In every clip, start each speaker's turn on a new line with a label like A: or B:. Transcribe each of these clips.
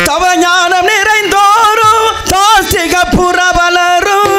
A: தவஞானம் நிறைந்தோரும் தாசிக புறவலரும்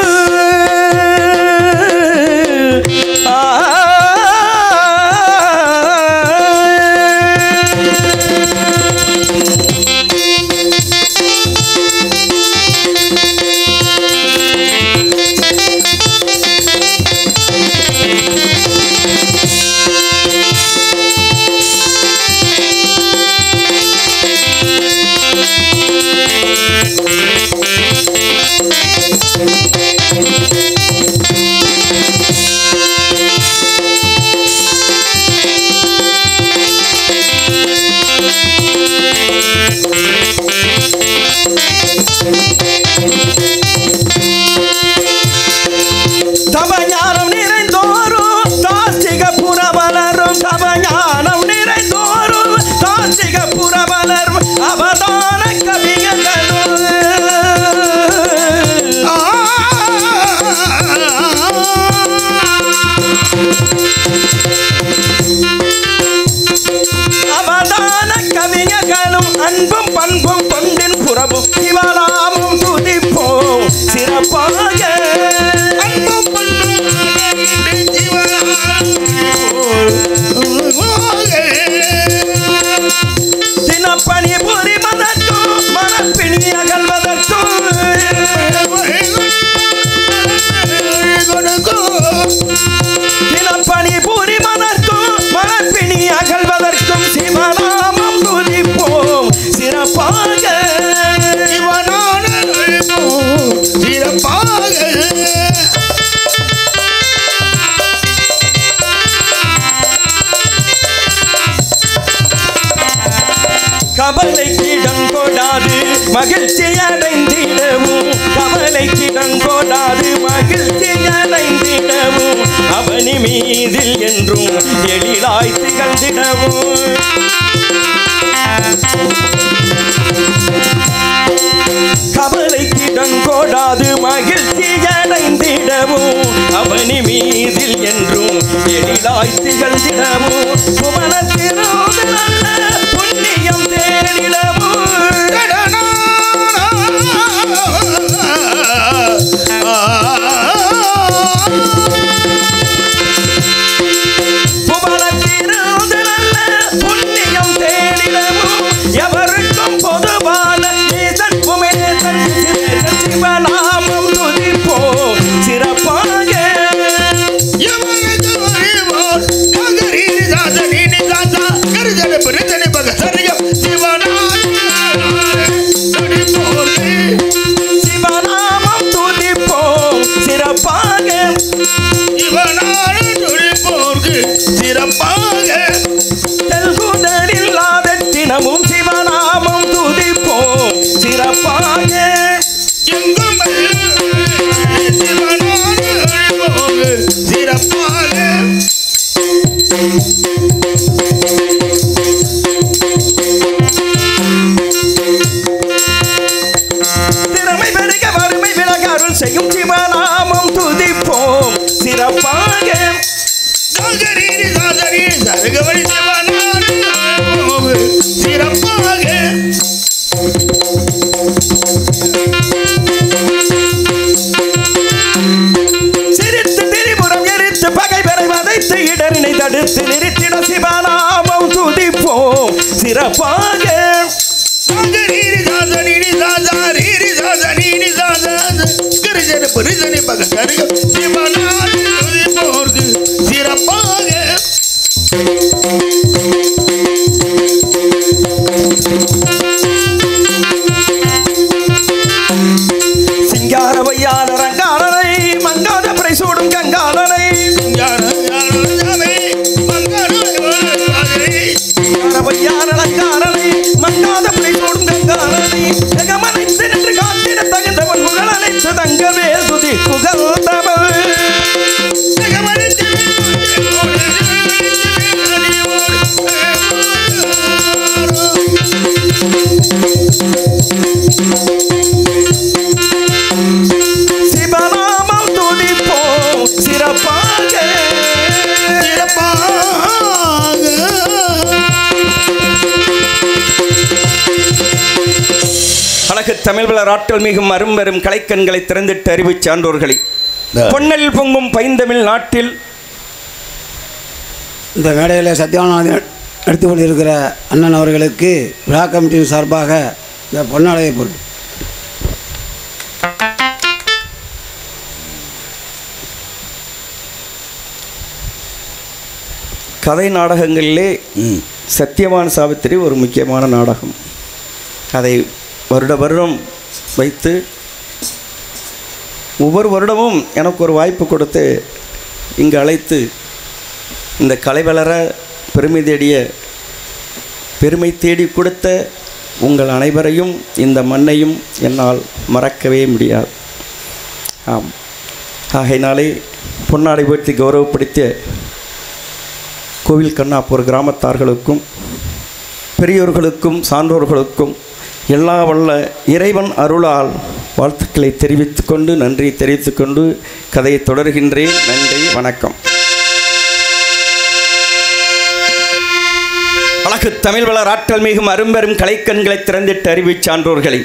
A: அன்பும் பண்பும் கொண்டின் புறமும் சிவநாமம் துதிப்போம் சிறப்பாக அன்பும் பண்பும் தினப்பணி புரிவதற்கும் மனப்பிணி அகல்வதற்கும் தினப்பணி புரிவதற்கும் மனப்பிணி அகல்வதற்கும் சிவநாமம் துதிப்போம் சிறப்பாக சிறப்பாக கவலைக்கிடங்கொடாது மகிழ்ச்சி அடைந்திடவும் கவலைக்கிடங்கொடாது மகிழ்ச்சி அடைந்திடவும் அவனி மீதில் என்றும் எழிலாய் திகழ்ந்திடவும் கவலைக்கிடங்கொடாது மகிழ்ச்சி அடைந்திடவும் அவனி மீதில் என்றும் எழிலாய் திகழ்ந்திடவும் புவனத்திரோடு நல்ல புண்ணியம் தேடிடவும் புவனத்திரோடு நல்ல புண்ணியம் தேடிடவும் எவருக்கும் பொதுவான சிவநாமம் துதிப்போம் சிறப்பாக சிவநாமம் துதிப்போம் சிறப்பாக சிறப்பாக தெல்குதல் இல்லாத தினமும் சிவநாமம் துதிப்போம் சிறப்பாக சிறப்பாக திறமை பெருக வறுமை விலக அருள் செய்யும் சிவநாமம் துதிப்போம் சிறப்பாக சிறப்பாக சிரித்து திரிபுரம் எரித்து பகை பெறை வதைத்து இடரினை தடுத்து நிறுத்திட சிவநாமம் துதிப்போம் சிறப்பாக சிறப்பாக சிங்காரவையான ரங்காளனை மங்காத பிறை சூடும் கங்காளனை சிங்காரவையான ரங்காளனை மங்காத பிறை சூடும் கங்காளனை ஜெகமனைத்து நின்று காத்திட தகுந்தவன் புகழ் அனைத்து தங்கவே சுதி புகழ்ந்தவன் சிவநாமம் துதிப்போம் சிறப்பாக சிறப்பாக அழகு தமிழ் வளர் ஆற்றல் மிகும் அரும்பெரும் கலைக்கண்களை திறந்திட்டு அறிவு சான்றோர்களை பொன்னலில் பொங்கும் பைந்தமிழ் நாட்டில்
B: இந்த மேடையில் சத்தியானநாதன் எடுத்து கொண்டிருக்கிற அண்ணன் அவர்களுக்கு விழா கமிட்டியின் சார்பாக இந்த பொன்னாடையை பொருள்
A: கதை நாடகங்களிலே சத்தியவான் சாவித்திரி ஒரு முக்கியமான நாடகம். அதை வருடம் வைத்து ஒவ்வொரு வருடமும் எனக்கு ஒரு வாய்ப்பு கொடுத்து இங்கு அழைத்து இந்த கலை வளர பெருமை தேடி கொடுத்த உங்கள் அனைவரையும் இந்த மண்ணையும் என்னால் மறக்கவே முடியாது. ஆம், ஆகையினாலே பொன்னாடை போற்றி கௌரவப்படுத்திய கோவில் கண்ணாப்பூர் கிராமத்தார்களுக்கும் பெரியோர்களுக்கும் சான்றோர்களுக்கும் எல்லா வல்ல இறைவன் அருளால் வாழ்த்துக்களை தெரிவித்துக்கொண்டு நன்றி தெரிவித்துக்கொண்டு கதையை தொடர்கின்றேன். நன்றி, வணக்கம். அழகு தமிழ் வளர் ஆற்றல் மிகும் அரும்பெரும் கலைக்கண்களை திறந்திட்டு அறிவு சான்றோர்களை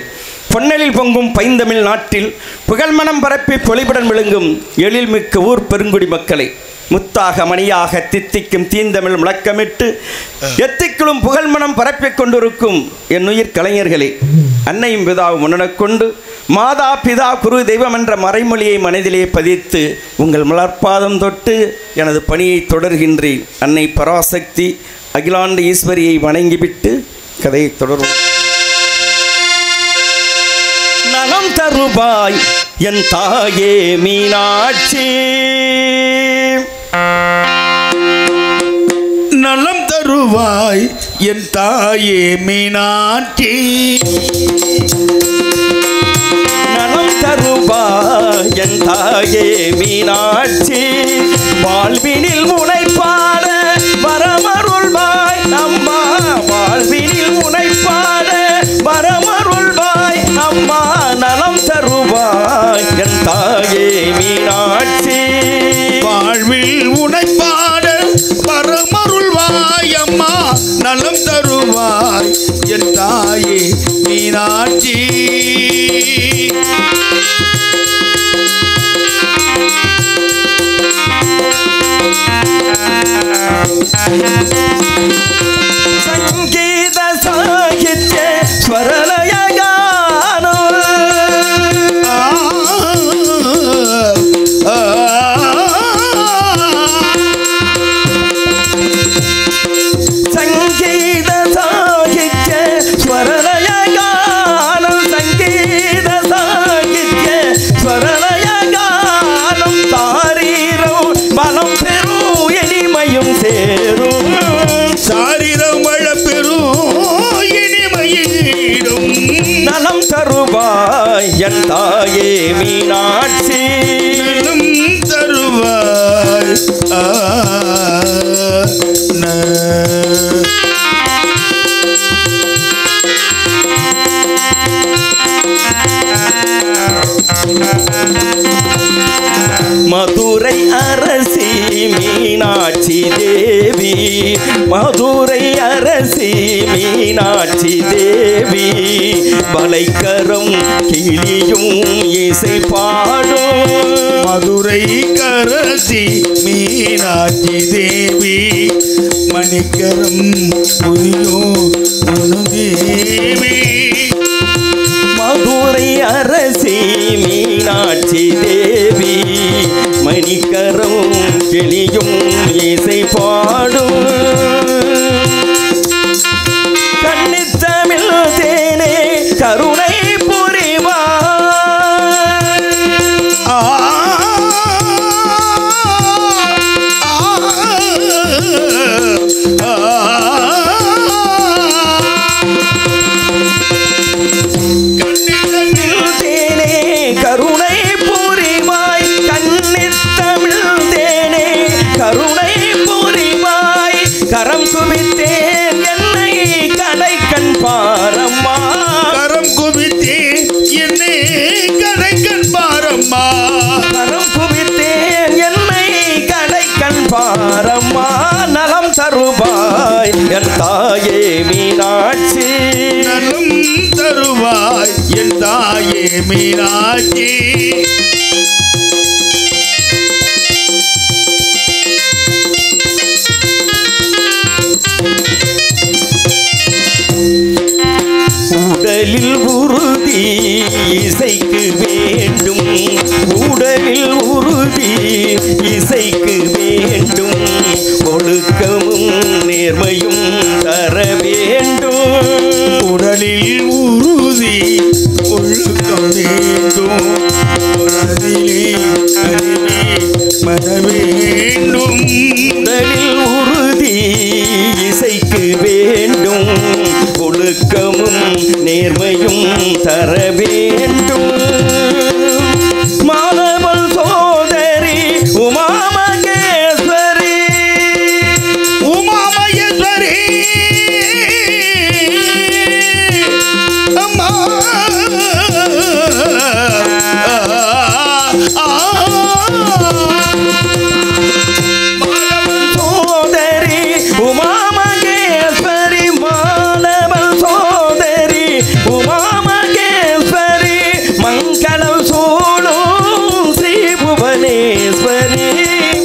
A: பொன்னலில் பொங்கும் பைந்தமிழ் நாட்டில் புகழ்மனம் பரப்பி பொலிபுடன் விழுங்கும் எழில்மிக்க ஊர் பெருங்குடி மக்களை முத்தாக மணியாக தித்திக்கும் தீந்தமிழ் முழக்கமிட்டு எத்திக்குளும் புகழ்மனம் பரப்பிக் கொண்டிருக்கும் என் உயிர் கலைஞர்களே, அன்னையும் பிதாவும் முன்னெனக் கொண்டு மாதா பிதா குரு தெய்வம் என்ற மறைமொழியை மனதிலே பதித்து உங்கள் மலர்பாதம் தொட்டு எனது பணியை தொடர்கின்றேன். அன்னை பராசக்தி அகிலாண்ட ஈஸ்வரியை வணங்கிவிட்டு கதையை தொடரும். நலம் தருபாய் என் தாயே மீனாட்சி,
C: நலம் தருவாய் என் தாயே மீனாட்சி,
A: நலம் தருவாய் என் தாயே மீனாட்சி, வாழ்வினில் முனைப்பாட வரமருள்வாய் அம்மா, வாழ்வினில் முனைப்பாட வரமருள்வாய் அம்மா, நலம் தருவாய் என் தாயே மீனாட்சி,
C: வாழ்வில் உனைப்பாட வரமருள்வாய் அம்மா, நலம் தருவாய் என் தாயே மீனாட்சி.
A: சங்கீத சாகித்ய ஸ்வரலய
C: சாரிரம் மழ பெரும் இனிமையிடும்
A: நலம் தருவாய் என் தாயே மீனாட்சி,
C: நலம் தருவாய்
A: மதுரை அரசி மீனாட்சி தேவி, மதுரை அரசி மீனாட்சி தேவி, வளைக்கரம் கிளியும் இசை பாடும்,
C: மதுரை கரசி மீனாட்சி தேவி, மணிக்கரம் புரியும் தேவி,
A: மதுரை அரசி மீனாட்சி தேவி, மணிக்கரம் கிளியும் இசை பாடும், கண்ணித்தமிழ் தேனே கருணை புரிவாய், கருணை புரிவாய், கண்ணித்தமிழ் தேனே கருணை புரிவாய், கரம் குவித்தேன் என்னை கடைக்கண் பாரம்மா,
C: கரம் குவித்தேன் என்னை கடைக்கண் பாரம்மா,
A: கரம் குவித்தேன் என்னை கடைக்கண் பாரம்மா, நலம் தருவாய் என் தாயே மீனாட்சி,
C: நலம் தருவாய் என் மீனாட்சி
A: உடலில் உறுதி இசைக்கு வேண்டும், உடலில் உறுதி இசைக்கு வேண்டும், ஒழுக்கமும் நேர்மையும் தர வேண்டும்.
C: உடலில் உறுதி ஒழுக்கம் வேண்டும், மனதிலே அறிவே மன வேண்டும்.
A: உடலில் உறுதி இசைக்கு வேண்டும், ஒழுக்கமும் நேர்மையும் தர வேண்டும். மாதவள் சோதரி உமா மகேஸ்வரி,
C: உமா மகேஸ்வரி அம்மா
A: சோதரி உமா மகேஸ்வரி, மாதவள் சோதரி உமா மகேஸ்வரி, மங்களம் சூடும் ஸ்ரீ புவனேஸ்வரி,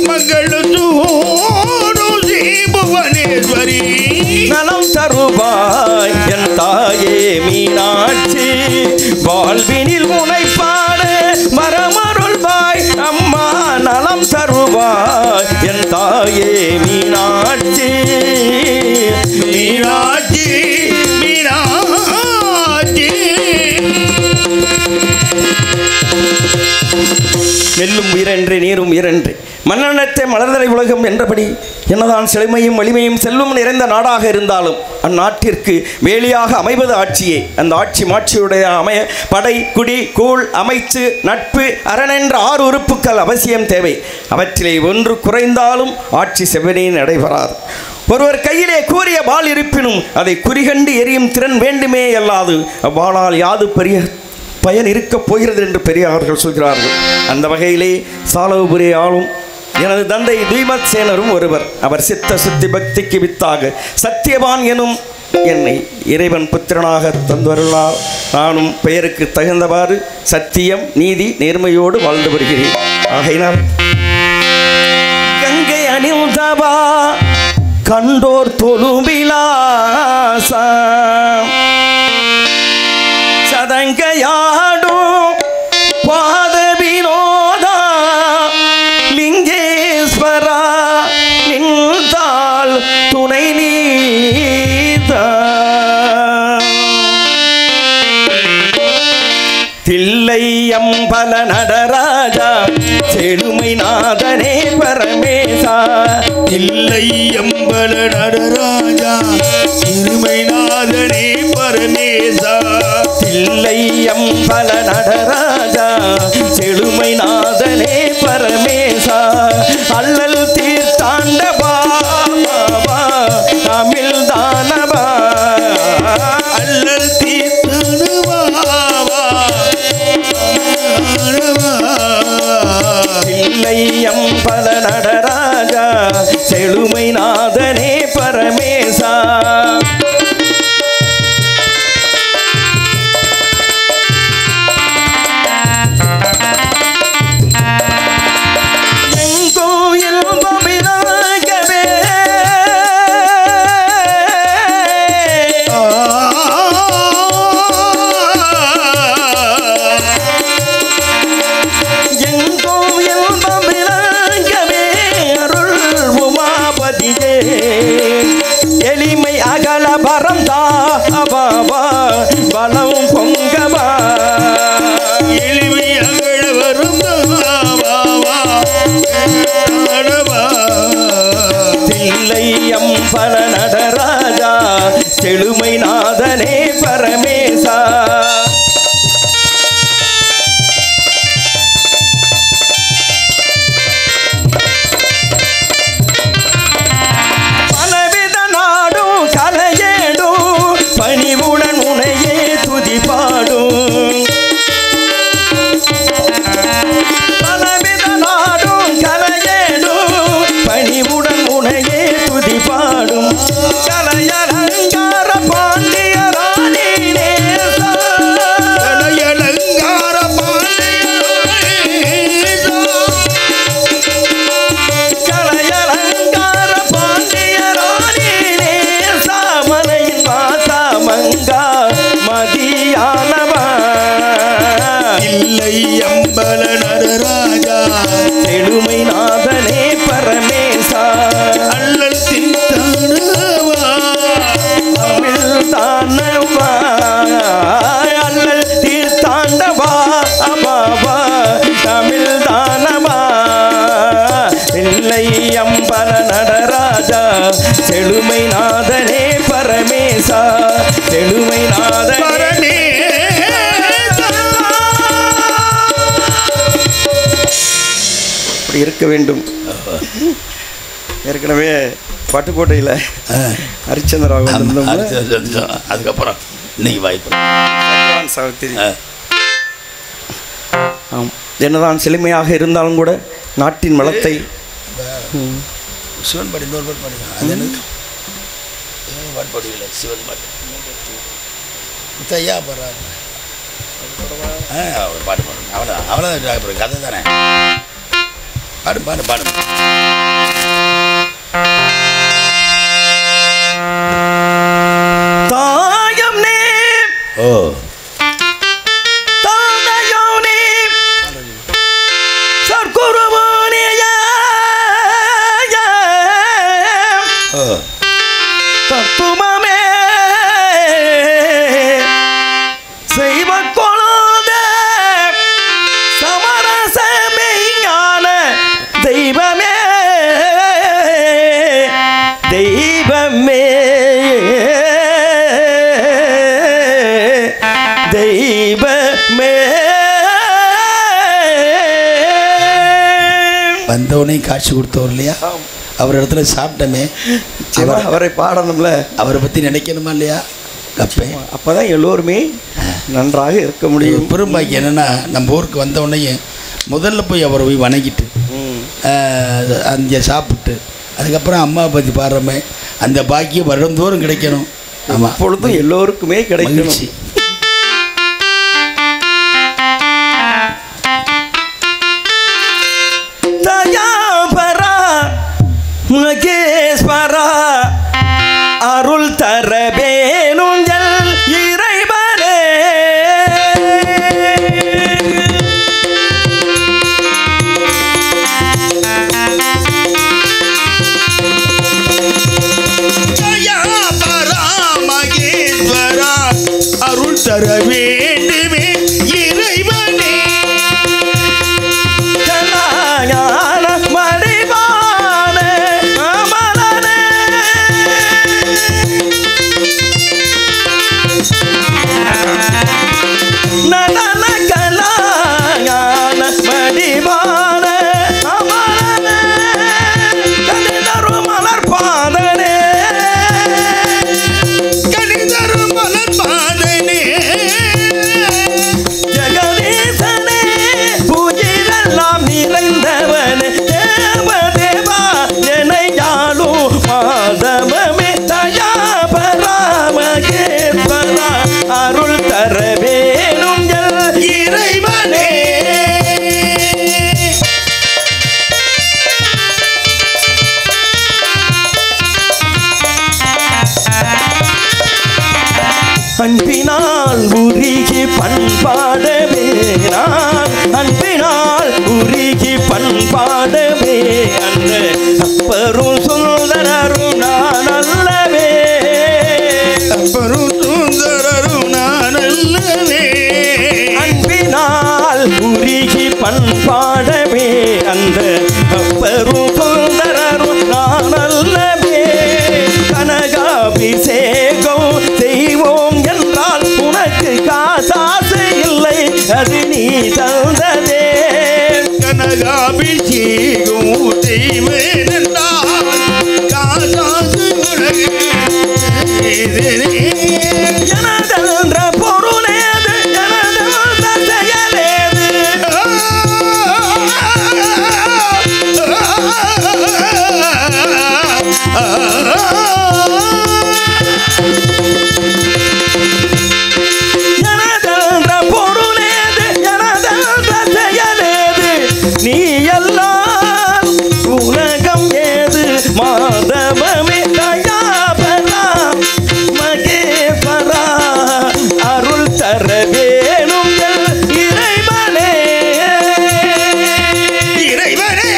C: மங்களம் சூடும் ஸ்ரீ புவனேஸ்வரி,
A: நலம் தருவாய் என் தாயே மீனாட்சி, வாழ்வினில் முனைப்பாட மரமருள்வாய் அம்மா, நலம் தருவாய் என் தாயே மீனாட்சி.
C: மீனாட்சி மீனாட்சி.
A: நெல்லும் உயிரென்று நீரும் உயிரென்று மன்னனத்தை மலர்தலை உலகம் என்றபடி என்னதான் செழுமையும் வலிமையும் செல்வம் நிறைந்த நாடாக இருந்தாலும் அந்நாட்டிற்கு வேலியாக அமைவது ஆட்சியே. அந்த ஆட்சி மாட்சியுடைய படை குடி கூழ் அமைச்சு நட்பு அரண் என்ற 6 உறுப்புக்கள் அவசியம் தேவை. அவற்றிலே ஒன்று குறைந்தாலும் ஆட்சி செவ்வனே நடைபெறாது. ஒருவர் கையிலே கூறிய வாள் இருப்பினும் அதை குறிகண்டு எரியும் திறன் வேண்டுமே அல்லாது அவ்வாளால் யாது பெரிய பயன் இருக்கப் போகிறது என்று பெரியார்கள் சொல்கிறார்கள். அந்த வகையிலே சாலவுபுரி ஆளும் எனது தந்தை துய்மத் சேனரும் ஒருவர். அவர் சித்த சுத்தி பக்திக்கு வித்தாக சத்தியவான் எனும் என்னை இறைவன் புத்திரனாக தந்துவருளார். நானும் பெயருக்கு தகுந்தவாறு சத்தியம் நீதி நேர்மையோடு வாழ்ந்து வருகிறேன். ஆகையினால் கங்கை அணிந்தவா கண்டோர் தொழுவிலாசா, சதங்கையாடும் பாத வினோதா, லிங்கேஸ்வரா நின்றால் துணை நீதா, தில்லை அம்பல நடராஜா செழுமை நாதனே பரமேசா,
C: இல்லை அம்பல நடராஜா இருமை நாதனே பரமேசா,
A: தில்லை அம்பல நடராஜா செழுமை நாதனே பரமேசா, அல்லல் தீர்த்தாண்டவா தமிழ் தானவா,
C: அல்லல் தீர்த்தனவா
A: தில்லை அம்பல நடராஜா செழுமை நாதனே பரமேசா. எளிமை அகல பரம் தாபாபா பலம் பொங்கவா,
C: எளிமை அகல வரும்
A: தில்லை அம்பல நடராஜா செழுமை நாதனே பரமேசா. பணிவுடன் உனையே துதி பாடும், பலவித நாடும் கலையேடும் பணிவுடன் உனையே துதி பாடும், கலையலங்கார பாண்டிய ராணி நேசா, பரமேசா செழுமை நாதனே அப்படி இருக்க வேண்டும். ஏற்கனவே பட்டுக்கோட்டையில் ஹரிச்சந்திராக
C: அதுக்கப்புறம் இன்னைக்கு வாய்ப்பு
A: சாவித்திரி. ஆம், என்னதான் செழுமையாக இருந்தாலும் கூட நாட்டின் வளத்தை
C: சிவன் பாட்டு இன்னொரு பாட்டு பாடுங்க. அது எனக்கு பாட்டு பாடுவீங்களா? சிவன் பாட்டு முத்தையா பாடுறாங்க. அவர் பாட்டு பாடுங்க. அவ்வளோ கதை தானே. பாடு பாடு பாடு.
A: தாயம் நீ
C: ஓ
A: தாயம் நீ சர்க்குருவானிய
C: ஓ
A: தத்துவமே செய்வ கொழுத சமரசமே ஞான தெய்வமே தெய்வமே தெய்வமே
C: வந்தவனே காட்சி கொடுத்தவர் இல்லையா? அவர் இடத்துல சாப்பிட்டமே
A: அவரை பாடணும்ல,
C: அவரை பற்றி நினைக்கணுமா இல்லையா? கப்பேன்
A: அப்பதான் எல்லோருமே நன்றாக இருக்க முடியும்.
C: பெரும்பாக்கி என்னென்னா, நம்ம ஊருக்கு வந்த உடனே முதல்ல போய் அவரை போய் வணங்கிட்டு அங்கே சாப்பிட்டு அதுக்கப்புறம் அம்மாவை பற்றி பாடுறோமே, அந்த பாக்கியம் வருடந்தோறும் கிடைக்கணும். ஆமாம்,
A: அப்பொழுதும் எல்லோருக்குமே கிடைக்கணும். தயாபரா மகேஸ்வரா அருள் தர வேணுங்கள் இறைவனே.
C: தயாபரா மகேஸ்வரா அருள் தர வேண்டுமே இறைவனே.
A: கலாஞான மடிவான அமரனே. நடன கலாஞான மடிவான அமரனே. கனிதரு மலர் பாதனே.
C: கனிதரு மலர் பாதனே.
A: ஜெகதீசனே பூஜிதெல்லாம் நிறைந்தவனே. தேவதேவா என்னை யாழும் மாதவமே. தயாபரா மகேஸ்வரா அருள் தர வேணும்
C: இறைவனே.
A: அன்பினால் உருகி பண்பாடவே நான் அன்பினால் உருகி பண்பாடவே அந்த அப்பரும் சுந்தரரும் நான் அல்லவே.
C: அப்பரும் சுந்தரரும் நான் அல்லவே.
A: அன்பினால் உருகி பண்பாடவே அந்த அப்பரும் சுந்தரரும் நான் அல்லவே. கனகாபிஷேகம் செய்வோம் என்றால் உனக்கு காசாசு இல்லை, அது நீ தந்ததே.
C: கனகாபிஷேகம் செய்வேன் என்றால் காசாசு உனக்கு
A: எனதென்ற பொருளேது, எனதென்ற செயலேது. எனதென்ற பொருளேது, எனதென்ற செயலேது. நீ எல்லாம் உலகம் ஏது மாதவமே. தயாபரா மகேஸ்வரா அருள் தர வேணும் இறைவனே.
C: இறைவனே.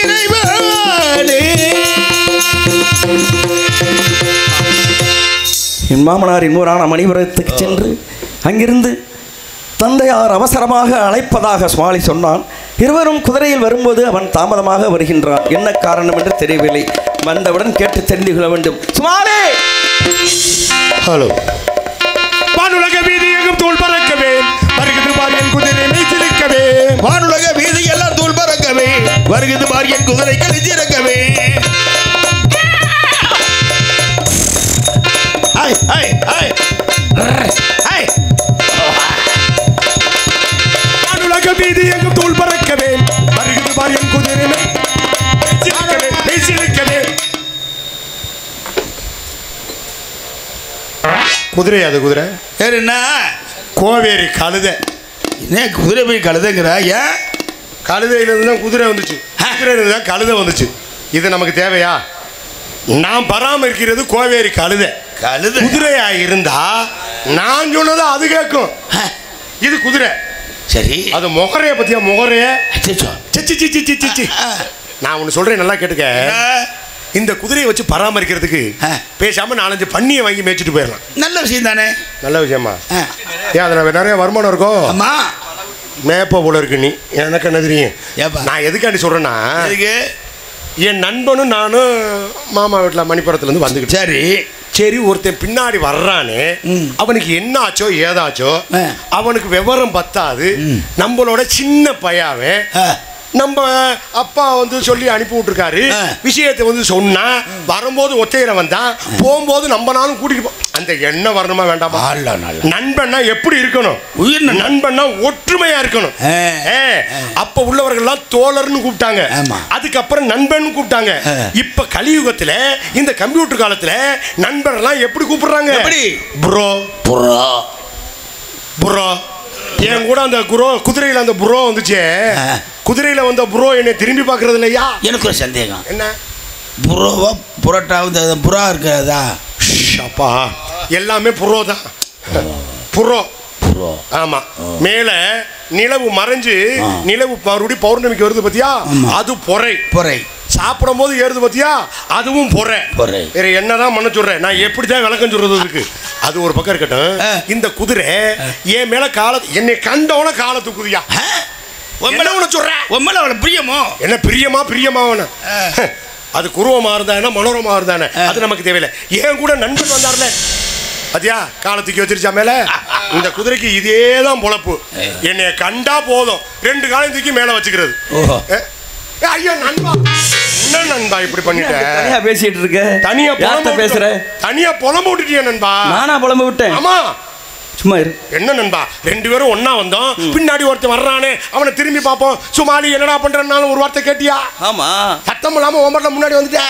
C: இறைவனே.
A: என் மாமனாரின் ஊரான மணிபுரத்துக்கு சென்று அங்கிருந்து தந்தையார் அவசரமாக அழைப்பதாக சுவாமி சொன்னான். இருவரும் குதிரையில் வரும்போது அவன் தாமதமாக வருகின்றான். என்ன காரணம் என்று தெரியவில்லை. வந்தவுடன் கேட்டு தெரிந்து கொள்ள வேண்டும். சுமாரே
D: ஹலோ. வானுலக வீதி எங்கும் தூள் பறக்கவே வருகிறது பார் என் குதிரை மெய்சிலிக்கவே.
C: வானுலக வீதி எல்லாம் தூள் பறக்கவே வருகிறது பார் என் குதிரை கழிச்சிருக்கவே.
D: வானுலக வீதி எங்கும் தூள் பறக்கவே வருகிறது பார் என் குதிரை மெய்சிலிக்கவே. குதிரை அது குதிரை
C: வேறு என்ன?
D: கோவேரி கழுதை.
C: என்ன குதிரை போய் கழுதைங்கிற? ஏன்?
D: கழுதையிலிருந்து தான் குதிரை வந்துச்சு, குதிரையிலிருந்து தான் கழுதை வந்துச்சு. இது நமக்கு தேவையா? நான் பராமரிக்கிறது கோவேரி கழுதை.
C: கழுதை
D: குதிரையா இருந்தா நான் சொன்னதை அது கேட்கும். இது குதிரை.
C: சரி,
D: அது முகரைய பத்தியா? முகரைய
C: அச்சச்சோ.
D: சிச்சி சிச்சி சிச்சி சிச்சி. நான் ஒன்று சொல்றேன், நல்லா கேட்டுக்க. இந்த குதிரையை வச்சு பராமரிக்கிறதுக்கு பேசாம 4-5 பண்ணியை வாங்கி மேய்ச்சிட்டு போயிடலாம்.
C: நல்ல விஷயம் தானே.
D: நல்ல விஷயமா? ஏன் அதில் நிறைய வருமானம் இருக்கும்?
C: ஆமா.
D: மேப்ப போல இருக்கு. நீ எனக்கு என்ன தெரியும்? நான் எதுக்காண்டி சொல்றேன்னா, என் நண்பனும் நானும் மாமா வீட்டில் மணிப்புறத்துலேருந்து வந்துக்கிட்டு.
C: சரி
D: சரி, ஒருத்தன் பின்னாடி வர்றானே, அவனுக்கு என்ன ஆச்சோ ஏதாச்சோ, அவனுக்கு விவரம் பத்தாது. நம்மளோட சின்ன பையாவே நம்ம அப்பா வந்து சொல்லி அனுப்பி விட்டுருக்காரு. விஷயத்தை வந்து சொன்னா வரும்போது ஒத்தையில வந்தான், போகும்போது நம்ம நாளும் கூட்டிட்டு போ. அந்த எண்ணம் வரணுமா வேண்டாமா? நண்பன்னா எப்படி இருக்கணும்? உயிர் நண்பன்னா ஒற்றுமையா இருக்கணும். அப்ப உள்ளவர்கள்லாம் தோழர்னு கூப்பிட்டாங்க, அதுக்கப்புறம் நண்பன் கூப்பிட்டாங்க. இப்ப கலியுகத்துல இந்த கம்ப்யூட்டர் காலத்துல நண்பர்லாம் எப்படி கூப்பிடுறாங்க? Bro bro bro. என் கூட அந்த குதிரையில அந்த ப்ரோ வந்துச்சு. குதிரையில வந்த ப்ரோ என்னை திரும்பி பார்க்கறது இல்லையா? எனக்கு ஒரு சந்தேகம். என்ன ப்ரோவா புரோட்டா புறா இருக்கிறதா? அப்பா எல்லாமே புரோ தான். Bro bro. ஆமா. மேல நிலவு மறைஞ்சு நிலவு மறுபடியும் பௌர்ணமிக்கு வருது பத்தியா? அது பொறை. பொறை சாப்பிடும் போது ஏறுது பத்தியா? அதுவும் பொறை. பொறை. வேற என்னதான் பண்ண சொல்றேன் நான்? எப்படிதான் விளக்கம் சொல்றது இருக்கு? அது ஒரு பக்கம் இருக்கட்டும். இந்த குதிரை என் மேல என்னை கண்டவன காலத்து குதியா பிரியமோ? என்ன பிரியமா? பிரியமா அது குருவமா இருந்தானே மனோரமா இருந்தானே அது நமக்கு தேவையில்லை. ஏன் கூட நண்பன் வந்தார்ல பாத்தியா, காலத்துக்கு வச்சிருச்சா மேல. இந்த குதிரைக்கு இதேதான் பொழப்பு. என்னைய கண்டா போதும் 2 காலம் தூக்கி மேல வச்சுக்கிறது. ஐயா நண்பா, என்ன நண்பா இப்படி பண்ணிட்ட?
A: பேசிட்டு இருக்க?
D: தனியா
A: பேசுற?
D: தனியா புலம்பு விட்டுட்டியா நண்பா?
A: நானா புலம்பு விட்டேன்?
D: ஆமா.
A: சும்மா இரு.
D: என்ன நண்பா, 2 பேரும் ஒன்னா வந்தோம், பின்னாடி ஒருத்தன் வர்றானே அவனை திரும்பி பார்ப்போம். சுமாலி என்னடா பண்றனாலும் ஒரு வார்த்தை கேட்டியா?
A: ஆமா.
D: சத்தம் இல்லாம ஓம்பர்ல முன்னாடி வந்துட்டே.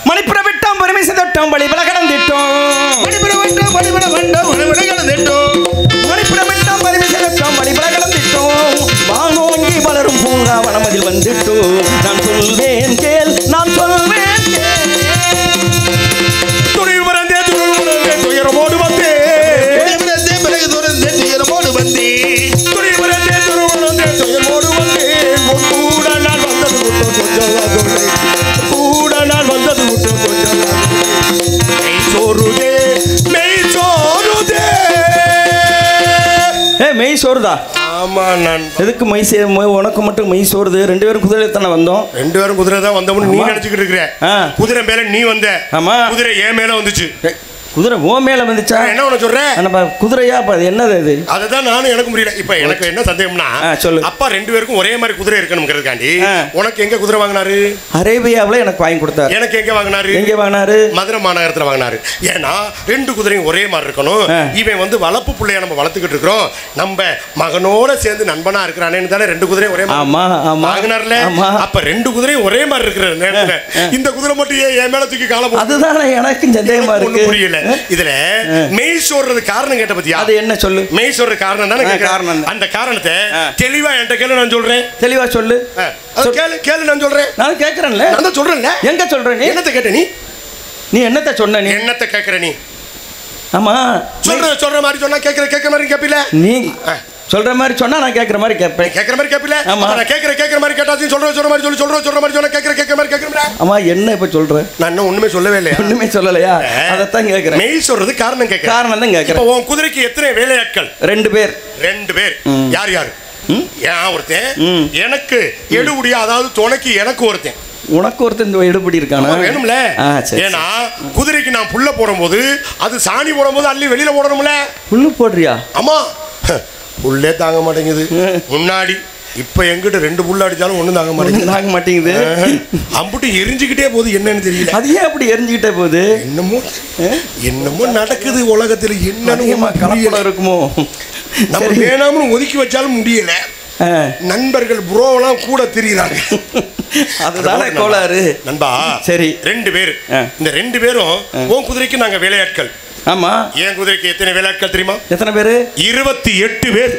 A: மணிப்புற விட்டோம் பெருமை செதட்டோம் வழிபல கடந்திட்டோம். மணிப்புற விட்டோம் வழிபல வந்தோம் வழிபல கடந்திட்டோம். மணிப்புற விட்டோம் பெருமை செதட்டோம் வழிபல கடந்திட்டோம். வானோங்கி வளரும் பூங்கா வனமதில் வந்துட்டோம். நான் சொல்வேன் கேள், நான் சொல்வேன் கேள்.
D: துணிவு மறந்தே துயரமோடு வந்தே.
A: மெய் சோறுதா?
D: ஆமா. நான்
A: எதுக்கு மெய் உனக்கு மட்டும் மெய் சோறுது? 2 பேரும் குதிரையில தானே வந்தோம்.
D: 2 பேரும் குதிரை தான் வந்தோம்னு நீ நினைச்சுக்கிட்டு இருக்கிற. குதிரை மேல நீ வந்த. ஆமா. குதிரை ஏன் மேல வந்துச்சு.
A: குதிரை ஓ மேல வந்துச்சா?
D: என்ன ஒண்ணு சொல்றேன்?
A: குதிரையா? அது என்னது அது? அதுதான்
D: நானும் எனக்கு புரியல. இப்ப எனக்கு என்ன சந்தேகம்னா, சொல்லு. அப்பா 2 பேருக்கும் ஒரே மாதிரி குதிரை இருக்கணும்ங்கிறதுக்காண்டி உனக்கு எங்க குதிரை வாங்கினாரு?
A: அரேபியாவில் எனக்கு வாங்கி கொடுத்தாரு.
D: எனக்கு எங்க வாங்கினாரு? எங்க
A: வாங்கினாரு?
D: மதுரை மாநகரத்துல வாங்கினாரு. ஏன்னா 2 குதிரையும் ஒரே மாதிரி இருக்கணும். இவன் வந்து வளர்ப்பு பிள்ளைய நம்ம வளர்த்துக்கிட்டு இருக்கிறோம், நம்ம மகனோட சேர்ந்து நண்பனா இருக்கிறானேன்னு தானே 2 குதிரையும் ஒரே மாதிரி வாங்கினார்ல. அப்ப 2 குதிரையும் ஒரே மாதிரி இருக்கிற நேரத்துல இந்த குதிரை மட்டும் என் மேல தூக்கி காலம்.
A: அதுதான் எனக்கு சந்தேகமா இருக்கு.
D: புரியல. இதுல மெய் சொல்றது காரணம் கேட்ட பத்தியா? அது
A: என்ன சொல்லு?
D: மெய் சொல்ற காரணம் தானே காரணம். அந்த காரணத்தை தெளிவா என்கிட்ட கேளு, நான் சொல்றேன்.
A: தெளிவா சொல்லு.
D: கேளு கேளு, நான் சொல்றேன்.
A: நான் கேக்குறேன்ல.
D: நான் தான் சொல்றேன்ல.
A: எங்க சொல்ற நீ?
D: என்னத்தை கேட்ட நீ?
A: நீ என்னத்தை சொன்ன? நீ
D: என்னத்தை கேக்குற நீ?
A: ஆமா,
D: சொல்ற மாதிரி சொன்னா கேக்குற மாதிரி கேப்பில.
A: நீ சொல்ற மாதிரி சொன்னா நான் கேக்குற மாதிரி கேட்பேன்.
D: கேக்குற மாதிரி கேப்பில. நான் கேக்குற மாதிரி கேட்டாச்சு. சொல்ற மாதிரி சொல்லி சொல்ற மாதிரி சொன்னா கேக்குற மாதிரி கேக்குறேன்.
A: ஆமா, என்ன இப்ப சொல்ற? நான்
D: இன்னும் ஒண்ணுமே சொல்லவே இல்லையா?
A: ஒண்ணுமே சொல்லலையா? அதத்தான் கேக்குறேன்.
D: மெய் சொல்றது காரணம் கேக்குறேன்.
A: காரணம் தான் கேக்குறேன்.
D: இப்போ உன் குதிரைக்கு எத்தனை வேலையாட்கள்?
A: 2 பேர்.
D: 2 பேர். யார் யார்? ஏன் ஒருத்தன் எனக்கு எடுபடியா, அதாவது துணைக்கு எனக்கு ஒருத்தன்.
A: உனக்கு ஒருத்தன் இந்த எடுபடி இருக்கானா?
D: வேணும்ல. ஏன்னா குதிரைக்கு நான் புல்ல போடும்போது அது சாணி போடும்போது அள்ளி வெளியில போடணும்ல.
A: புல்லு போடுறியா?
D: ஆமா, புல்லே தாங்க மாட்டேங்குது முன்னாடி. இப்ப எங்கிட்ட 2 புல்ல அடிச்சாலும் ஒண்ணும் தாங்க மாட்டேங்குது. அம்புட்டு எரிஞ்சுக்கிட்டே போகுது, என்னன்னு தெரியல. அது ஏன் அப்படி எரிஞ்சுக்கிட்டே போகுது? என்னமோ நடக்குது உலகத்துல. என்னன்னு கலப்படம் இருக்குமோ? நம்ம வேணாம்னு ஒதுக்கி வச்சாலும் முடியல. நண்பர்கள் புரோவெல்லாம் கூட தெரியுறாங்க. அதுதானே கோளாறு நண்பா. சரி, 2 பேர். இந்த 2 பேரும் உன் குதிரைக்கு நாங்க வேலையாட்கள். ஆமா. என் குதிரைக்கு எத்தனை வேலையாட்கள் தெரியுமா? எத்தனை பேரு? 28 பேர்.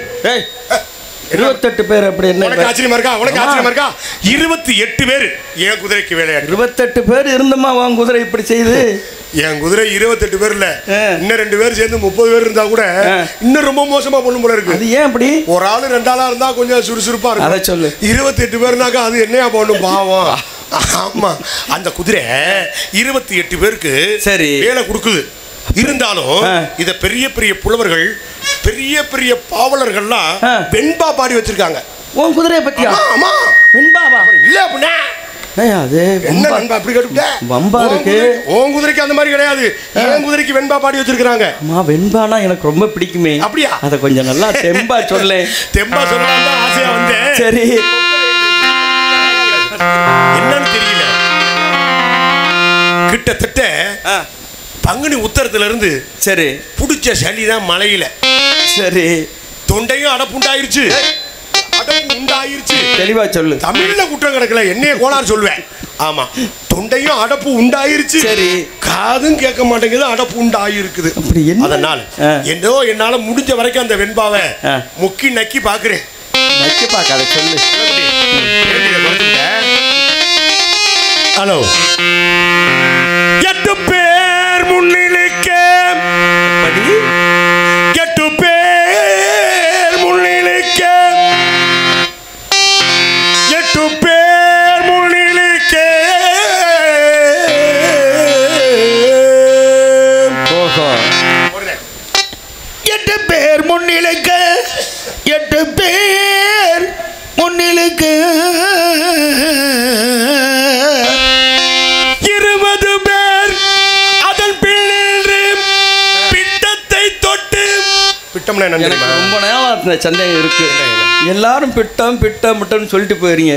D: 28 பேர். அப்படி என்ன ஆச்சரியமா இருக்கா? உனக்கு ஆச்சரியமா இருக்கா? 28 பேர் என் குதிரைக்கு வேலையாட்கள். 28 பேர் இருந்தமா உன் குதிரை இப்படி செய்யுது? என் குதிரை 28 பேர் இல்ல, இன்னும் 2 பேர் சேர்ந்து 30 பேர் இருந்தா கூட இன்னும் ரொம்ப மோசமா பண்ணும் போல இருக்கு. அது ஏன் அப்படி? ஒரு ஆளு 2 ஆளா இருந்தா கொஞ்சம் சுறுசுறுப்பா இருக்கும். அதை சொல்லு. 28 பேர்னாக்கா அது என்னையா பண்ணும் பாவம். ஆமா, அந்த குதிரை 28 பேருக்கு சரி வேலை கொடுக்குது. இருந்தாலும் இத பெரிய பெரிய புலவர்கள், பெரிய பெரிய பாவலர்கள்லாம் வெண்பா பாடி வச்சிருக்காங்க. உன் குதிரையை பத்தியா? ஆமா, வெண்பாவா? இல்ல அப்படின்னா குதிரைக்கு அந்த மாதிரி கிடையாது. என் குதிரைக்கு வெண்பா பாடி வச்சிருக்காங்க. வெண்பானா எனக்கு ரொம்ப பிடிக்குமே. அப்படியா? அத கொஞ்சம் நல்லா தெம்பா சொல்ல. தெம்பா சொல்லலாம் தான் ஆசையா வந்தேன். சரி, என்னன்னு தெரியல. கிட்டத்தட்ட பங்குனி உத்தரத்துல இருந்து சரி புடிச்ச சளிதான் மலையில. சரி, தொண்டையும் அடப்புண்டாயிருச்சு, அடப்பு உண்டாயிருச்சு. தெளிவா சொல்லு. தமிழ்ல குற்றம் கிடக்கல, என்னைய கோளாறு சொல்லுவேன். ஆமா, தொண்டையும் அடப்பு உண்டாயிருச்சு. சரி, காதும் கேட்க மாட்டேங்குது, அடப்பு உண்டாயிருக்குது. அதனால என்னோ என்னால முடிஞ்ச வரைக்கும் அந்த வெண்பாவை முக்கி நக்கி பாக்குறேன். நக்கி பாக்காத சொல்லு. ஹலோ, 8 பேர் முன்னிலைக்க, 8 பேர் முன்னிலைக்க, 8 பேர் முன்னிலைக்க. ஓஹோ, 8 பேர் முன்னிலைக்க, 8 பேர் முன்னிலைக்க, 20 பேர் அதன் பின்னின்று பிட்டத்தை தொட்டு. பிட்டம்னா என்ன? எனக்கு ரொம்ப நேரம் சந்தேகம் இருக்கு. எல்லாரும் பிட்டம் பிட்டம் பிட்டம்னு சொல்லிட்டு போயிருங்க.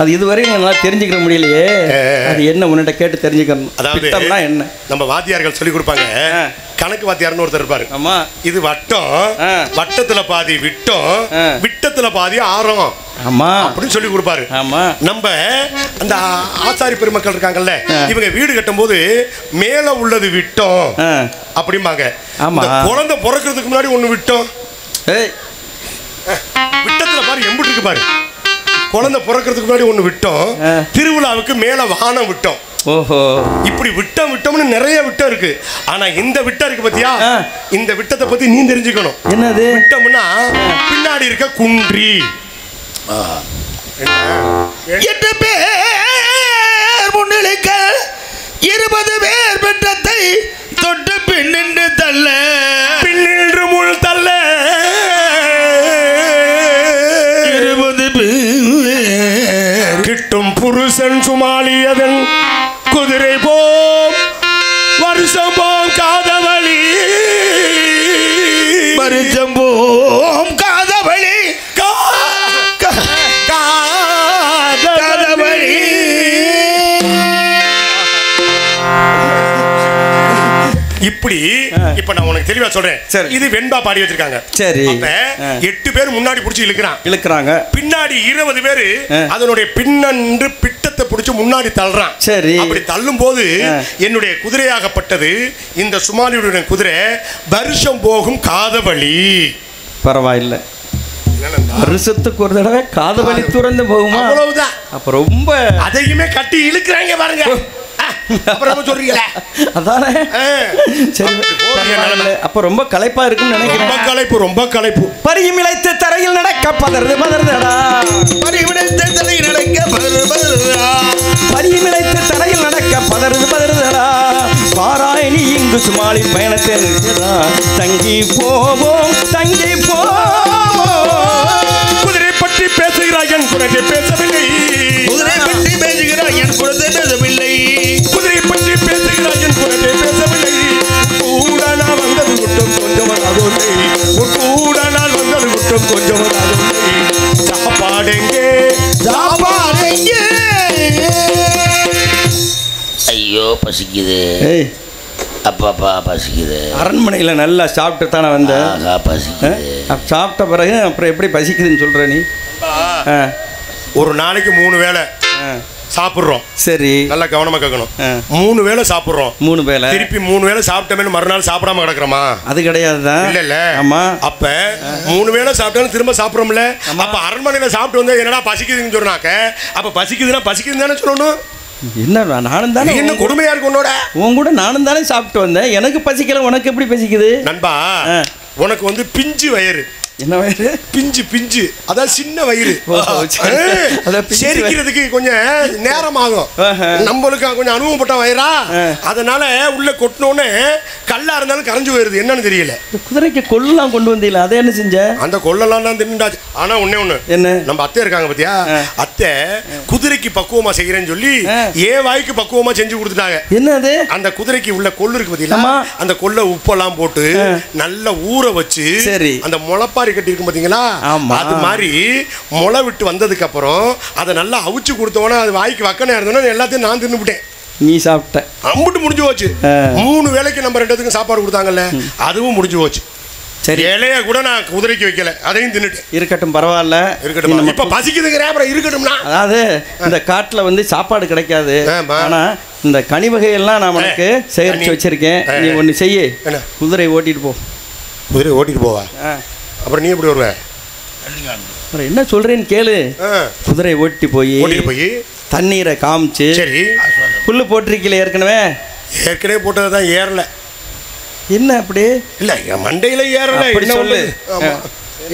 D: அது இதுவரையும் என்னால் தெரிஞ்சுக்கிற முடியலையே. அது என்ன உன்னிட்ட கேட்டு தெரிஞ்சுக்கணும். அதாவது என்ன நம்ம வாத்தியார்கள் சொல்லி கொடுப்பாங்க. கணக்கு வாத்தியார்னு ஒருத்தர் இருப்பாரு. ஆமா, இது வட்டம், வட்டத்துல பாதி விட்டம், விட்டத்துல பாதி ஆரம். ஆமா, அப்படின்னு சொல்லி கொடுப்பாரு. ஆமா, நம்ம அந்த ஆசாரி பெருமக்கள் இருக்காங்கல்ல, இவங்க வீடு கட்டும் போது மேல உள்ளது விட்டம் அப்படிம்பாங்க. ஆமா, குழந்தை பிறக்கிறதுக்கு முன்னாடி ஒண்ணு விட்டம். விட்டத்துல பாரு எம்புட்டு இருக்கு பாரு. குழந்தை பிறக்கிறதுக்கு முன்னாடி ஒண்ணு விட்டோம், திருவிழாவுக்கு மேல வானம் விட்டோம். ஓஹோ, இப்படி விட்டம் விட்டம்னு நிறைய விட்டம் இருக்கு. ஆனா இந்த விட்டம் இருக்கு பாத்தியா, இந்த விட்டத்தை பத்தி நீ தெரிஞ்சுக்கணும். என்னது விட்டம்னா? பின்னாடி இருக்க குன்றி. 8 பேர் முன்னிலைக்க, 20 பேர் விட்டத்தை தொட்டு பின்னின்று தள்ள, பின்னின்று முள் தள்ள, 20 பேர் கிட்டும் புருஷன் சுமாலியதன் குதிரை போம் வருஷம் போம் காதவழி, வருஷம் போம் காதவழி, காதவழி. இப்படி இப்ப நான் உனக்கு தெளிவா சொல்றேன். இது வெண்பா பாடி வச்சிருக்காங்க. சரி, 8 பேர் முன்னாடி புடிச்சு இழுக்கிறாங்க, பின்னாடி 20 பேரு அதனுடைய பின்னன்று பிட்டத்தை புடிச்சு முன்னாடி தள்ளுறான். சரி, அப்படி தள்ளும் போது என்னுடைய குதிரையாகப்பட்டது இந்த சுமாலியுடைய குதிரை வருஷம் போகும் காதவழி. பரவாயில்லை, வருஷத்துக்கு ஒரு தடவை காதவழி துறந்து போகுமா? அவ்வளவுதான். அப்ப ரொம்ப அதையுமே கட்டி இழுக்கிறாங்க பாருங்க. அப்ப ரொம்ப களைப்பா இருக்குன்னு நினைக்கிறேன். ரொம்ப களைப்பு. பரியும் இழைத்து தரையில் நடக்க பதறது பதறதடா, பரியும் இழைத்து தரையில் நடக்க பதறது பதறதடா, பரியும் இழைத்து தரையில் நடக்க பதறது பதறதடா, பாராயணி இங்கு சுமாலி பயணத்தில் தங்கி போவோம், தங்கி போவோம், குதிரை குழந்தை பேசவில்லை.
C: குதிரை பற்றி பேசுகிறாய் என் குழந்தை பேசவில்லை.
D: குதிரை பற்றி பேசுகிறாய் என் குழந்தை பேசவில்லை. கூட நான் வந்தது குற்றம் கொஞ்சம் வராதோல்லை. கூட நான் வந்தது குற்றம் கொஞ்சம் வராதோல்லை. சாப்பாடெங்கே சாப்பாடெங்கே.
C: ஐயோ பசிக்குது.
A: ஏய்
C: அப்பாப்பா பசிக்குது.
A: அரண்மனையில் நல்லா சாப்பிட்டு தானே வந்தேன்.
C: பசிக்குது.
A: சாப்பிட்ட பிறகு அப்புறம் எப்படி பசிக்குதுன்னு சொல்கிற நீ?
D: ஒரு நாளைக்கு 3 வேளை சாப்பிட்றோம்.
A: சரி,
D: நல்லா கவனமா கேட்கணும். 3 வேளை சாப்பிட்றோம். 3 வேளை திருப்பி 3 வேளை சாப்பிட்டமே மறுநாள் சாப்பிடாம கிடக்குறோமா? அது கிடையாதுதான். இல்ல ஆமா. அப்ப 3 வேளை சாப்பிட்டாலும் திரும்ப சாப்பிட்றோம்ல. அப்ப அரண்மனையில சாப்பிட்டு வந்தா என்னடா பசிக்குதுன்னு சொன்னாக்க, அப்ப பசிக்குதுன்னு தானே சொல்லணும்.
A: என்ன நானும் தானே.
D: என்ன கொடுமையா இருக்கு உன்னோட.
A: உன் கூட நானும் தானே சாப்பிட்டு வந்தேன். எனக்கு பசிக்கல, உனக்கு எப்படி பசிக்குது?
D: நண்பா, உனக்கு பிஞ்சு வயிறு.
A: என்ன வயிறு?
D: பிஞ்சு அதான் சின்ன வயிறு. செரிக்கிறதுக்கு கொஞ்சம் நேரம் ஆகும். நம்மளுக்கு கொஞ்சம் அனுபவப்பட்ட வயிறா, அதனால உள்ள கொட்டினோன்னு கல்லா இருந்தாலும் கரைஞ்சு போயிருது. என்னன்னு தெரியல.
A: குதிரைக்கு கொள்ளலாம் கொண்டு வந்தீங்களா? அதை என்ன செஞ்ச? அந்த
D: கொள்ளலாம் தான் தின்னுடாச்சு. ஆனா ஒண்ணு என்ன, நம்ம அத்தை இருக்காங்க பாத்தியா, அத்தை குதிரைக்கு பக்குவமா செய்யறேன்னு சொல்லி வாய்க்கு பக்குவமா செஞ்சு கொடுத்துட்டாங்க. என்னது? அந்த குதிரைக்கு உள்ள கொள்ளு இருக்கு பாத்தீங்களா, அந்த கொள்ள உப்பெல்லாம் போட்டு நல்லா ஊற வச்சு அந்த முளப்பா கட்டி இருக்கும் பாத்தீங்களா, அது மாதிரி முளை விட்டு வந்ததுக்கு அப்புறம் அதை நல்லா அவிச்சு கொடுத்தோன்னா அது வாய்க்கு வக்கனையா இருந்தோன்னா எல்லாத்தையும் நான் தின்னுபிட்டேன்.
A: நீ சாப்பிட்ட
D: அம்புட்டு முடிஞ்சு போச்சு. 3 வேளைக்கு நம்ம 2 பேத்துக்கும் சாப்பாடு கொடுத்தாங்கல்ல, அதுவும் முடிஞ்சு போச்சு. சரி, இலைய கூட நான் குதிரைக்கு வைக்கல, அதையும் தின்னுட்டேன்.
A: இருக்கட்டும், பரவாயில்ல,
D: இருக்கட்டும். இப்ப பசிக்குதுங்கிற அப்புறம் இருக்கட்டும்னா,
A: அதாவது இந்த காட்டுல சாப்பாடு கிடைக்காது. ஆனா இந்த கனி வகையெல்லாம் நான் உனக்கு சேகரிச்சு வச்சிருக்கேன். நீ ஒண்ணு செய்ய, குதிரை ஓட்டிட்டு போ.
D: குதிரை ஓட்டிட்டு போவா? அப்புறம் நீ எப்படி வருவ?
A: என்ன சொல்றேன்னு கேளு. குதிரை ஓட்டி போய் தண்ணீரை காமிச்சு, சரி புல்லு போட்டிருக்கீங்களே ஏற்கனவே
D: போட்டதான் ஏறல.
A: என்ன அப்படி?
D: இல்ல என் மண்டையில ஏறல. என்ன சொல்லு,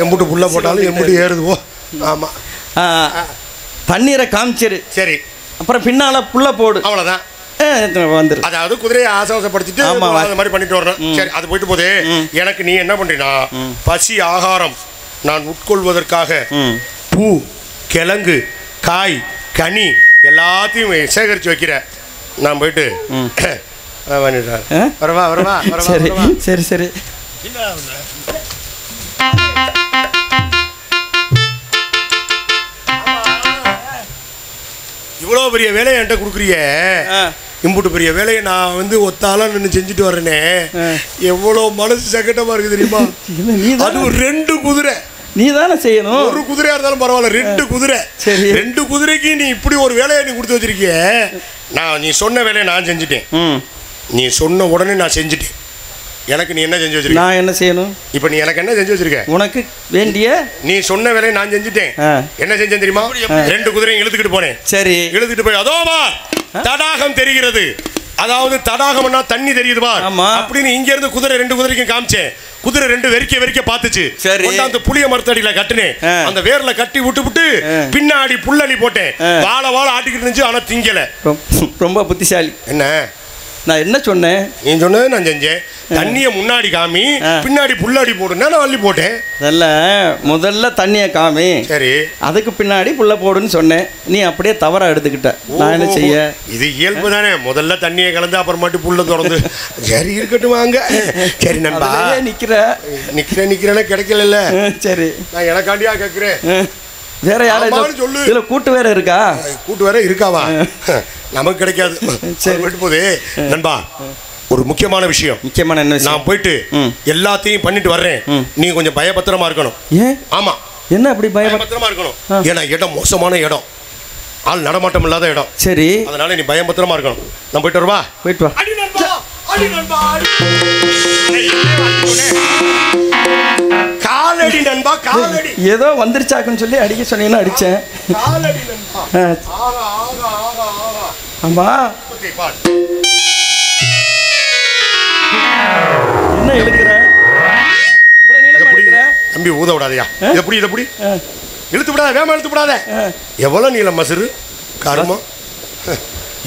D: எம்புட்டு புல்ல போட்டாலும் எம்புட்டு ஏறுதுவோ. ஆமா,
A: தண்ணீரை காமிச்சிரு. சரி, அப்புறம் பின்னால புல்ல போடு.
D: அவ்வளவுதான்.
A: வந்துரு.
D: அதாவது குதிரையை ஆசாசப்படுத்திட்டு அந்த மாதிரி பண்ணிட்டு வரணும். சரி, அது போயிட்டு போதே எனக்கு நீ என்ன பண்றீனா, பசி ஆகாரம் நான் உட்கொள்வதற்காக பூ, கிழங்கு, காய், கனி எல்லாத்தையும் சேகரித்து வைக்கிற. நான் போயிட்டு வரவா வரவா.
A: சரி சரி சரி.
D: இவ்வளோ பெரிய வேலையை என்கிட்ட கொடுக்குறிய, இம்புட்டு பெரிய வேலையை நான் ஒத்தாலாம் நின்று செஞ்சுட்டு வரேனே, எவ்வளோ மனசு சங்கட்டமா இருக்கு தெரியுமா? அதுவும் 2 குதிரை.
A: நீ தானே செய்யணும்.
D: ஒரு குதிரையா இருந்தாலும் பரவாயில்ல, 2 குதிரை. 2 குதிரைக்கு நீ இப்படி ஒரு வேலையை நீ கொடுத்து வச்சிருக்கிய. நீ சொன்ன வேலையை நான் செஞ்சுட்டேன். நீ சொன்ன உடனே நான் செஞ்சுட்டேன். எனக்கு நீ என்ன செஞ்சு வச்சிருக்க?
A: நான் என்ன செய்யணும்?
D: இப்போ நீ எனக்கு என்ன செஞ்சு வச்சிருக்க?
A: உனக்கு வேண்டிய
D: நீ சொன்ன வேலையை நான் செஞ்சுட்டேன். என்ன செஞ்சேன் தெரியுமா? 2 குதிரையும் இழுத்துக்கிட்டு போனேன். சரி, இழுத்துட்டு போய் அதோமா தடாகம் தெரிகிறது. அதாவது தடாகம்னா தண்ணி தெரியுது பார் அப்படின்னு இங்க இருந்து குதிரை 2 குதிரைக்கும் காமிச்சேன். குதிரை 2 வெறிக்க பார்த்துச்சு. அந்த புளிய மரத்தடியில கட்டுனேன். அந்த வேர்ல கட்டி விட்டு பின்னாடி புல்லடி போட்டேன். வாழ ஆட்டிக்கிட்டு இருந்துச்சு, ஆனா திங்கல.
A: ரொம்ப புத்திசாலி.
D: என்ன
A: நான் என்ன சொன்னேன்?
D: நீ சொன்னது நான் செஞ்சேன். தண்ணியை முன்னாடி காமி, பின்னாடி புல்லடி போடுன்னா நான் அள்ளி போட்டேன்.
A: அதல்ல, முதல்ல தண்ணியை காமி, சரி, அதுக்கு பின்னாடி புல்ல போடுன்னு சொன்னேன். நீ அப்படியே தவறா எடுத்துக்கிட்ட. நான் என்ன செய்ய? இது
D: இயல்பு தானே. முதல்ல தண்ணியை கலந்து அப்புறம் மட்டும் புல்ல திறந்து. சரி, இருக்கட்டும் வாங்க. சரி நண்பா, நிக்கிறேன்னா கிடைக்கல.
A: சரி,
D: நான் எனக்காண்டியா கேட்கிறேன்.
A: வேற யாரும் சொல்லு. இதுல கூட்டு வேற இருக்கா?
D: கூட்டு வேற இருக்காவா? நமக்கு கிடைக்காது. சரி, விட்டு போதே நண்பா. ஒரு முக்கியமான விஷயம்.
A: முக்கியமான என்ன?
D: நான் போயிட்டு எல்லாத்தையும் பண்ணிட்டு வர்றேன். நீ கொஞ்சம் பயபத்திரமா இருக்கணும். ஆமா.
A: என்ன அப்படி
D: பயபத்திரமா இருக்கணும்? ஏன்னா இடம் மோசமான இடம், ஆள் நடமாட்டம் இல்லாத இடம்.
A: சரி,
D: அதனால நீ பயபத்திரமா இருக்கணும். நான் போயிட்டு வரவா?
A: போயிட்டு வா.
D: காலடி நண்பா, காலடி.
A: ஏதோ வந்துருச்சாக்குன்னு சொல்லி அடிக்க சொன்னீங்கன்னா அடிச்சேன்.
D: காலடி நண்பா.
A: ஆமா, என்ன இழுக்கிற?
D: தம்பி ஊத விடாதயா. எப்படி இதை இழுத்து விடாத, வேமா இழுத்து விடாத. எவ்வளவு நீளம் மசுரு கருமம்,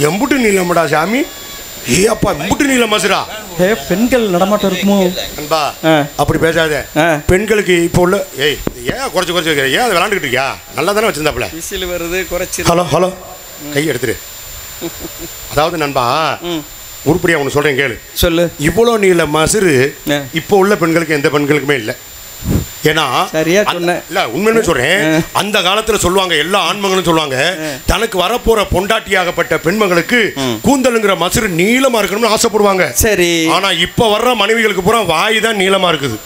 D: எம்புட்டு நீளம்டா சாமி. ஏ அப்பா, எம்புட்டு நீளம் மசுரா.
A: பெண்கள் நடமாட்டம் இருக்குமோ
D: நண்பா அப்படி பேசாத. பெண்களுக்கு இப்போ உள்ள ஏய் ஏன் குறைச்சு வைக்கிற? ஏன் அதை விளாண்டுக்கிட்டு இருக்கியா? நல்லா தானே வச்சிருந்தாப்புல.
A: விசில் வருது குறைச்சி.
D: ஹலோ ஹலோ கை எடுத்துரு. அதாவது நண்பா உருப்படியா ஒன்று சொல்கிறேன் கேளு. சொல்லு. இவ்வளோ நீள மசுறு இப்போ உள்ள பெண்களுக்கு எந்த பெண்களுக்குமே இல்லை. ஏன்னா
A: சரியா சொன்னேன்.
D: இல்லை உண்மையுமே சொல்கிறேன். அந்த காலத்தில் சொல்லுவாங்க, எல்லா ஆண்மங்களும் சொல்லுவாங்க, தனக்கு வரப்போற பொண்டாட்டியாகப்பட்ட பெண்மகளுக்கு கூந்தலுங்கிற மசுறு நீளமாக இருக்கணும்னு ஆசைப்படுவாங்க. சரி. ஆனால் இப்போ வர்ற மனைவிகளுக்கு பூரா வாய் தான் நீளமாக இருக்குது.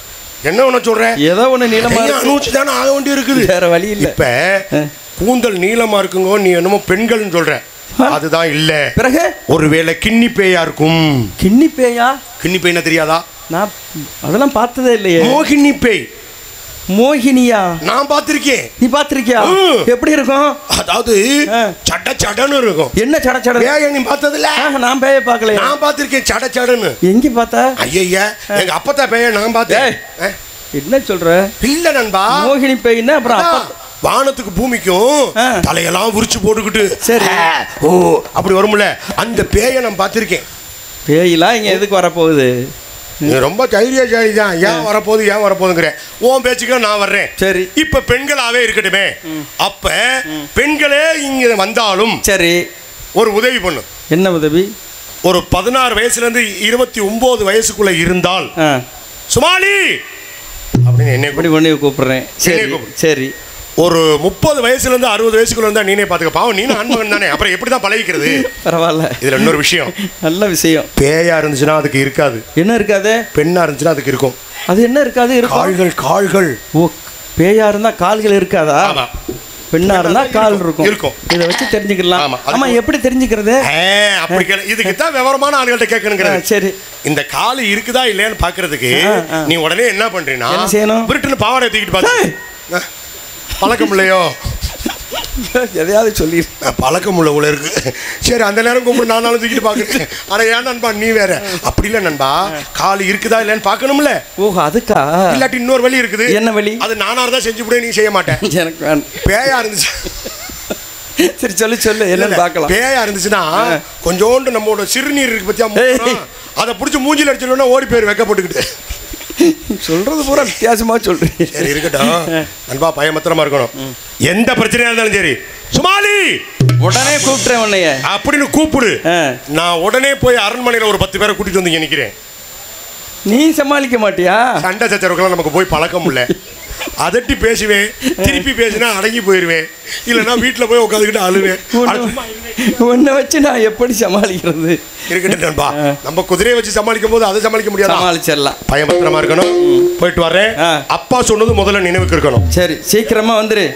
D: என்ன ஒன்று சொல்கிறேன்,
A: ஏதோ ஒன்று நீளமாக
D: அனுபவிச்சு தானே ஆக வேண்டி இருக்குது.
A: வேற வழி இல்லை.
D: இப்போ கூந்தல் நீளமாக இருக்குங்கோ, நீ என்னமோ பெண்கள்னு சொல்கிற. அதுதான் இல்ல. பிறகு ஒருவேளை கிண்ணி பேயா இருக்கும்.
A: கிண்ணி பேயா?
D: கிண்ணி பேய்னா தெரியாதா? நான்
A: அதெல்லாம் பார்த்ததே இல்லையே.
D: மோகினி பேய்.
A: மோகினியா?
D: நான் பார்த்திருக்கேன்.
A: நீ பார்த்திருக்கியா? எப்படி இருக்கும்?
D: அதாவது சட சடன்னு இருக்கும்.
A: என்ன சட சட?
D: பேய நீ பார்த்ததில்ல?
A: நான் பேய பார்க்கல.
D: நான் பார்த்திருக்கேன் சட சடன்னு.
A: எங்க பார்த்தா?
D: ஐயா எங்க அப்பத்தா பேய நான் பார்த்தேன்.
A: என்ன சொல்ற? இல்ல நண்பா, மோகினி பேய்னா அப்புறம்
D: வானத்துக்கு பூமிக்கும் தலையெல்லாம் உரிச்சு போட்டுக்கிட்டு சரி ஓ அப்படி வரும்ல, அந்த பேயை நான் பார்த்திருக்கேன்.
A: பேயெல்லாம் இங்க எதுக்கு வரப்போகுது?
D: நீ ரொம்ப தைரியசாலி தான். ஏன் வரப்போகுதுங்கிற உன் பேச்சுக்கு நான் வர்றேன். சரி. இப்ப பெண்களாவே இருக்கட்டுமே. அப்ப பெண்களே இங்க வந்தாலும் சரி ஒரு உதவி பண்ணு.
A: என்ன உதவி?
D: ஒரு 16 வயசுல இருந்து 29 வயசுக்குள்ள இருந்தால் சுமாலி அப்படின்னு என்ன
A: கூப்பிடுறேன். சரி.
D: ஒரு 30 வயசுல இருந்து 60 வயசுக்குள்ள இருந்தா நீனே பாத்துக்க. பாவம் நீனும் ஆண்மகன் தானே, அப்புறம் எப்படிதான் பழகிக்கிறது?
A: பரவாயில்ல.
D: இதுல இன்னொரு விஷயம்,
A: நல்ல விஷயம்.
D: பேயா இருந்துச்சுன்னா அதுக்கு இருக்காது.
A: என்ன இருக்காது?
D: பெண்ணா இருந்துச்சுன்னா அதுக்கு இருக்கும்.
A: அது என்ன இருக்காது?
D: கால்கள்.
A: ஓ, பேயா இருந்தா கால்கள் இருக்காதா? பெண்ணா இருந்தா கால் இருக்கும். இதை வச்சு தெரிஞ்சுக்கலாம். ஆமா, எப்படி தெரிஞ்சுக்கிறது?
D: அப்படி இதுக்கு தான் விவரமான ஆளுகள்ட்ட கேட்கணுங்கிறது. சரி. இந்த கால் இருக்குதா இல்லையான்னு பாக்குறதுக்கு நீ உடனே என்ன பண்றீன்னா பிரிட்டுன்னு பாவாடை தூக்கிட்டு பாத்து பழக்கம் இல்லையோ
A: எதையாவது சொல்லி
D: பழக்கம் உள்ள உள்ள இருக்கு. சரி, அந்த நேரம் கும்பிட்டு நானும் தூக்கிட்டு பாக்குறேன். ஆனா ஏன் நண்பா நீ வேற? அப்படி இல்லை நண்பா, கால் இருக்குதா இல்லைன்னு பாக்கணும்ல.
A: ஓஹோ, அதுக்கா?
D: இல்லாட்டி இன்னொரு வழி இருக்குது.
A: என்ன வழி?
D: அது நானா தான் செஞ்சு விட, நீ செய்ய மாட்டேன். எனக்கு பேயா இருந்துச்சு.
A: சரி சொல்லு என்னன்னு பார்க்கலாம்.
D: பேயா இருந்துச்சுன்னா கொஞ்சோண்டு நம்மளோட சிறுநீர் இருக்கு பத்தியா, அதை பிடிச்சி மூஞ்சில் அடிச்சிடணும்னா ஓடி போயிரு வெக்கப்பட்டுக்கிட்டு.
A: சொல்றது பூரா வித்தியாசமா சொல்றீங்க.
D: சரி இருக்கட்டும் நண்பா, பயமத்திரமா இருக்கணும். எந்த பிரச்சனையா இருந்தாலும் சரி, சுமாலி
A: உடனே கூப்பிட்டுறேன் உன்னைய
D: அப்படின்னு கூப்பிடு. நான் உடனே போய் அரண்மனையில் ஒரு 10 பேரை கூட்டிட்டு வந்து நினைக்கிறேன்.
A: நீ சமாளிக்க மாட்டியா?
D: சண்டை சச்சரவுக்கெல்லாம் நமக்கு போய் பழக்கம் இல்லை. அதட்டி பேசுவேன், திருப்பி பேசினா அடங்கி போயிடுவேன். இல்லைன்னா வீட்டில் போய் உட்காந்துக்கிட்டு அழுவேன்.
A: உன்னை வச்சு நான் எப்படி சமாளிக்கிறது?
D: இருக்கட்டும் நண்பா, நம்ம குதிரையை வச்சு சமாளிக்கும் போது அதை சமாளிக்க முடியாது.
A: சமாளிச்சிடலாம்.
D: பயபத்திரமா இருக்கணும். போயிட்டு வர்றேன். அப்பா சொன்னது முதல்ல நினைவுக்கு இருக்கணும்.
A: சரி, சீக்கிரமா வந்துரு.